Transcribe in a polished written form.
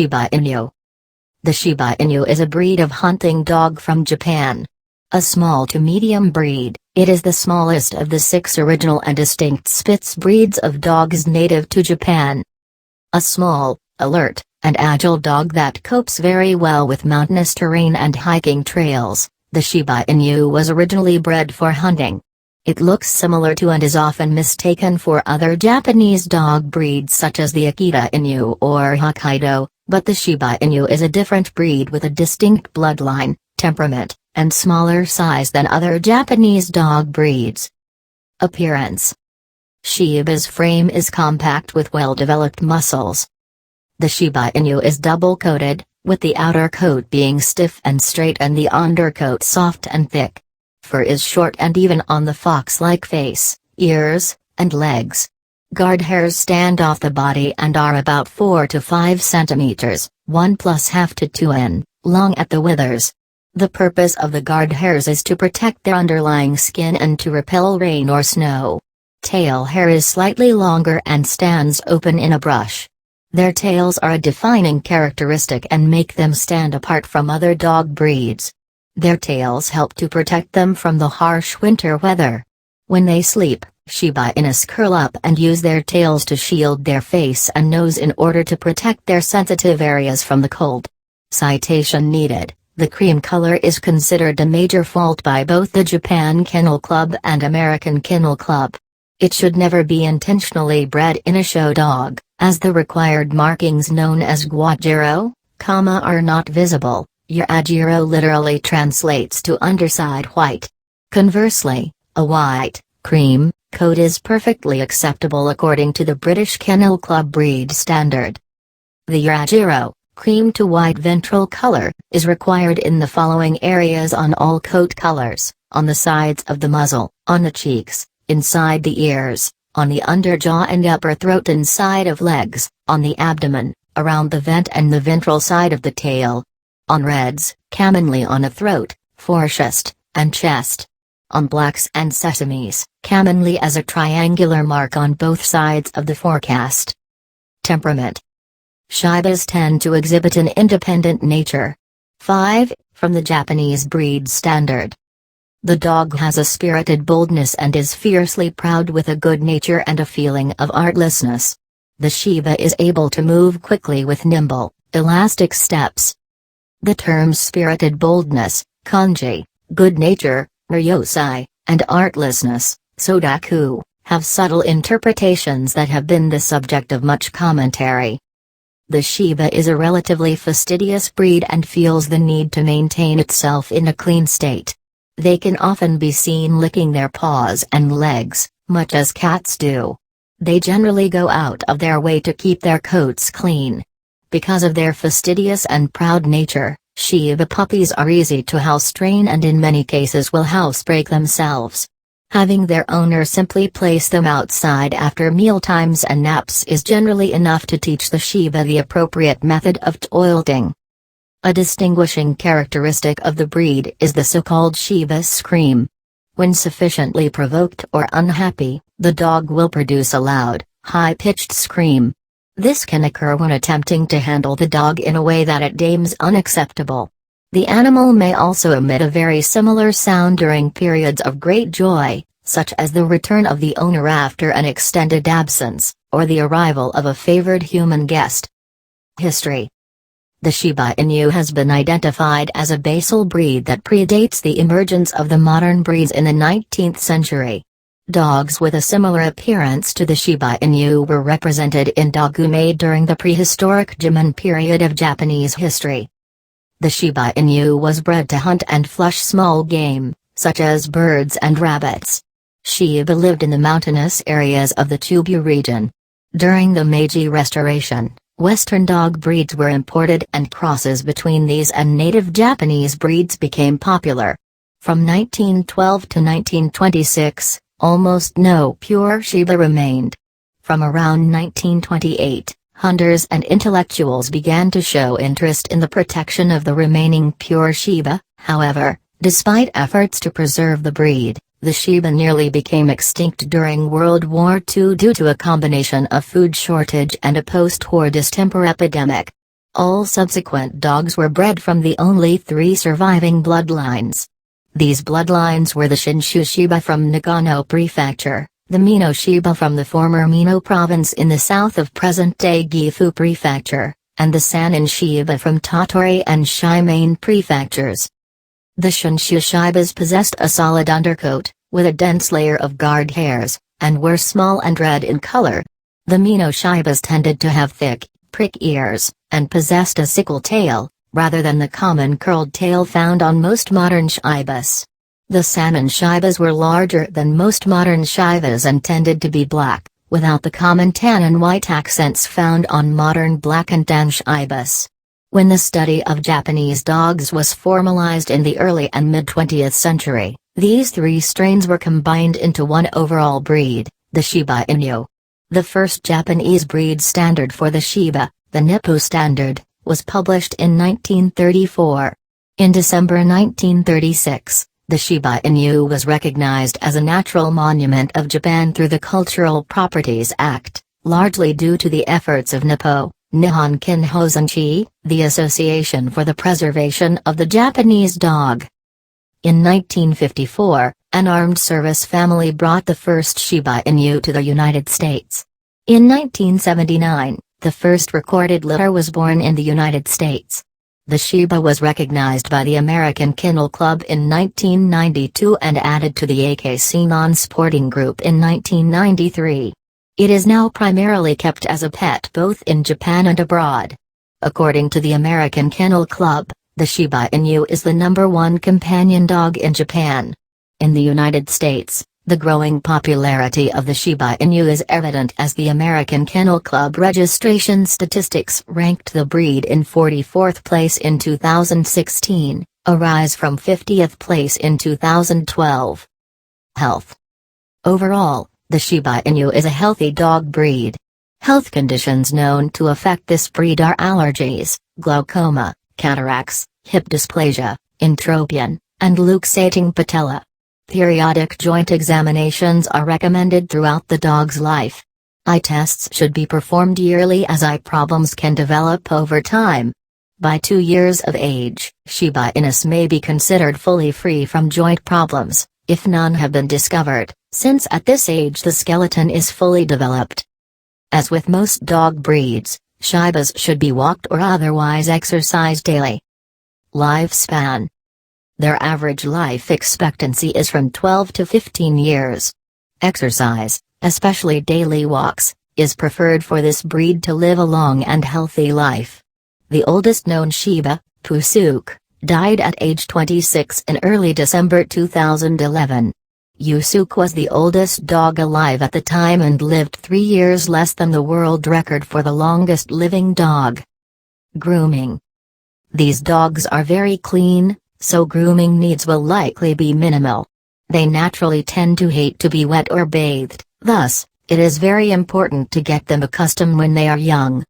Shiba Inu. The Shiba Inu is a breed of hunting dog from Japan. A small to medium breed, it is the smallest of the 6 original and distinct Spitz breeds of dogs native to Japan. A small, alert, and agile dog that copes very well with mountainous terrain and hiking trails, the Shiba Inu was originally bred for hunting. It looks similar to and is often mistaken for other Japanese dog breeds such as the Akita Inu or Hokkaido, but the Shiba Inu is a different breed with a distinct bloodline, temperament, and smaller size than other Japanese dog breeds. Appearance. Shiba's frame is compact with well-developed muscles. The Shiba Inu is double-coated, with the outer coat being stiff and straight and the undercoat soft and thick. Fur is short and even on the fox-like face, ears, and legs. Guard hairs stand off the body and are about 4 to 5 centimeters, 1+1/2 to 2 in, long at the withers. The purpose of the guard hairs is to protect their underlying skin and to repel rain or snow. Tail hair is slightly longer and stands open in a brush. Their tails are a defining characteristic and make them stand apart from other dog breeds. Their tails help to protect them from the harsh winter weather. When they sleep, Shiba Inus curl up and use their tails to shield their face and nose in order to protect their sensitive areas from the cold. Citation needed. The cream color is considered a major fault by both the Japan Kennel Club and American Kennel Club. It should never be intentionally bred in a show dog, as the required markings known as guajiro, are not visible. Yajiro literally translates to underside white. Conversely, a white, cream, coat is perfectly acceptable according to the British Kennel Club breed standard. The Yajiro, cream to white ventral color, is required in the following areas on all coat colors: on the sides of the muzzle, on the cheeks, inside the ears, on the underjaw and upper throat, inside of legs, on the abdomen, around the vent and the ventral side of the tail. On reds, commonly on the throat, forechest, and chest. On blacks and sesames, commonly as a triangular mark on both sides of the forecast. Temperament. Shibas tend to exhibit an independent nature. 5. From the Japanese breed standard. The dog has a spirited boldness and is fiercely proud with a good nature and a feeling of artlessness. The Shiba is able to move quickly with nimble, elastic steps. The terms spirited boldness, kanji, good nature, ryosai, and artlessness, sodaku, have subtle interpretations that have been the subject of much commentary. The Shiba is a relatively fastidious breed and feels the need to maintain itself in a clean state. They can often be seen licking their paws and legs, much as cats do. They generally go out of their way to keep their coats clean. Because of their fastidious and proud nature, Shiba puppies are easy to house train and in many cases will housebreak themselves. Having their owner simply place them outside after mealtimes and naps is generally enough to teach the Shiba the appropriate method of toileting. A distinguishing characteristic of the breed is the so-called Shiba scream. When sufficiently provoked or unhappy, the dog will produce a loud, high-pitched scream. This can occur when attempting to handle the dog in a way that it deems unacceptable. The animal may also emit a very similar sound during periods of great joy, such as the return of the owner after an extended absence, or the arrival of a favored human guest. History. The Shiba Inu has been identified as a basal breed that predates the emergence of the modern breeds in the 19th century. Dogs with a similar appearance to the Shiba Inu were represented in dogu made during the prehistoric Jimon period of Japanese history. The Shiba Inu was bred to hunt and flush small game, such as birds and rabbits. Shiba lived in the mountainous areas of the Chubu region. During the Meiji Restoration, Western dog breeds were imported and crosses between these and native Japanese breeds became popular. From 1912 to 1926, almost no pure Shiba remained. From around 1928, hunters and intellectuals began to show interest in the protection of the remaining pure Shiba. However, despite efforts to preserve the breed, the Shiba nearly became extinct during World War II due to a combination of food shortage and a post-war distemper epidemic. All subsequent dogs were bred from the only 3 surviving bloodlines. These bloodlines were the Shinshu Shiba from Nagano Prefecture, the Mino Shiba from the former Mino province in the south of present-day Gifu Prefecture, and the Sanin Shiba from Tottori and Shimane prefectures. The Shinshu Shibas possessed a solid undercoat, with a dense layer of guard hairs, and were small and red in color. The Mino Shibas tended to have thick, prick ears, and possessed a sickle tail, rather than the common curled tail found on most modern Shibas. The Sanin Shibas were larger than most modern Shibas and tended to be black, without the common tan and white accents found on modern black and tan Shibas. When the study of Japanese dogs was formalized in the early and mid-20th century, these 3 strains were combined into one overall breed, the Shiba Inu. The first Japanese breed standard for the Shiba, the Nippo Standard, was published in 1934. In December 1936, the Shiba Inu was recognized as a natural monument of Japan through the Cultural Properties Act, largely due to the efforts of Nippo, Nihon Kinhozenchi, the Association for the Preservation of the Japanese Dog. In 1954, an armed service family brought the first Shiba Inu to the United States. In 1979, the first recorded litter was born in the United States. The Shiba was recognized by the American Kennel Club in 1992 and added to the AKC non-sporting group in 1993. It is now primarily kept as a pet both in Japan and abroad. According to the American Kennel Club, the Shiba Inu is the #1 companion dog in Japan. In the United States, the growing popularity of the Shiba Inu is evident as the American Kennel Club registration statistics ranked the breed in 44th place in 2016, a rise from 50th place in 2012. Health. Overall, the Shiba Inu is a healthy dog breed. Health conditions known to affect this breed are allergies, glaucoma, cataracts, hip dysplasia, entropion, and luxating patella. Periodic joint examinations are recommended throughout the dog's life. Eye tests should be performed yearly as eye problems can develop over time. By 2 years of age, Shiba Inus may be considered fully free from joint problems, if none have been discovered, since at this age the skeleton is fully developed. As with most dog breeds, Shibas should be walked or otherwise exercised daily. Lifespan. Their average life expectancy is from 12 to 15 years. Exercise, especially daily walks, is preferred for this breed to live a long and healthy life. The oldest known Shiba, Pusuk, died at age 26 in early December 2011. Yusuk was the oldest dog alive at the time and lived 3 years less than the world record for the longest living dog. Grooming. These dogs are very clean, so grooming needs will likely be minimal. They naturally tend to hate to be wet or bathed, thus, it is very important to get them accustomed when they are young.